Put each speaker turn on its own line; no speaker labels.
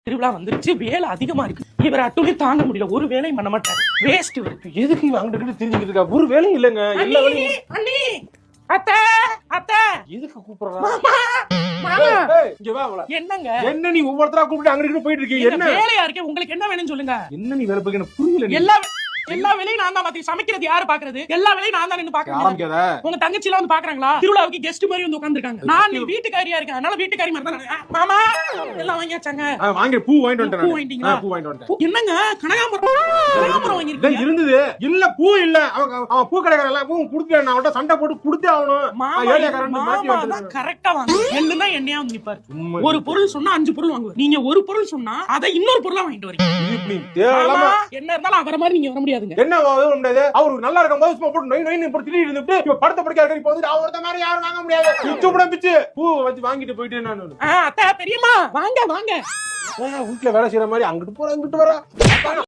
திருவிழா வந்துருச்சு, வேலை அதிகமா இருக்கு. இவர் அட்டுலி தாங்க முடியல, ஒரு வேலையும் பண்ண மாட்டாரு. வேஸ்ட் இவருக்கு.
எதுக்கு அங்கிட்டு தெரிஞ்சுக்கிட்டு இருக்கா? ஒரு வேலையும் இல்லங்க. எல்லா வேலையும்
அண்ணி அத்தை அத்தை
எதுக்கு கூப்பிடுறா?
மாமா
இங்க வா அவள.
என்னங்க
என்ன நீ ஒவ்வொருத்தரா கூப்பிட்டு அங்கிட்டு போயிட்டு இருக்கீங்க?
என்ன வேலையா இருக்கே? உங்களுக்கு என்ன வேணும்னு சொல்லுங்க.
என்ன நீ வேலை பார்க்க எனக்கு புரியல. நீ
எல்லா வேலையும் நான் தான் பாத்தி. சமைக்கிறது யாரு பாக்குறது? எல்லா வேலையும் நான் தான் நின்னு பாக்குறேன்.
ஆரம்பிக்காத.
உங்க தங்கச்சி எல்லாம் வந்து பாக்குறாங்களா? திருவிழாவுக்கு கெஸ்ட் மாதிரி வந்து உட்கார்ந்திருக்காங்க. நான் நீ வீட்டுக்காரியா இருக்கேன், அதனால வீட்டுக்காரி மாதிரி தான். மாமா எல்லாம் வாங்கியாச்சாங்க?
வாங்கி பூ வாங்கிட்டு வந்துட்டேன்.
பூ வாங்கிட்டீங்களா?
பூ வாங்கிட்டு வந்துட்டேன்.
என்னங்க கனகாம்பரம் வாங்கிருக்கீங்க?
இருந்தது இல்ல, பூ இல்ல. அவன் பூ கடைக்காரன் பூ குடுத்து நான் அவன்கிட்ட சண்டை போட்டு குடுத்தே ஆகணும்.
மாமா தான் கரெக்டா வாங்க. என்னன்னா என்னையா வந்து நிப்பாரு. ஒரு பொருள் சொன்னா 5 பொருள் வாங்குவார். நீங்க ஒரு பொருள் சொன்னா அதை இன்னொரு பொருளா வாங்கிட்டு வரீங்க. என்ன இருந்தாலும் அவர மாதிரி நீங்க வர முடியாதுங்க.
என்ன முடியாது? அவரு நல்லா இருக்கும் போது சும்மா போட்டு நொய் நொய்னு போட்டு திடீர்னு இருந்துட்டு இப்ப படத்தை படிக்க இப்போ வந்து அவர்த மாதிரி யாரும் வாங்க முடியாது. சுத்தம் பிச்சு பூ வச்சு வாங்கிட்டு போயிட்டு நான்
அத்தை பெரியம்மா வாங்க வாங்க.
வீட்டுல வேலை செய்யற மாதிரி அங்கிட்டு போற அங்கிட்டு வர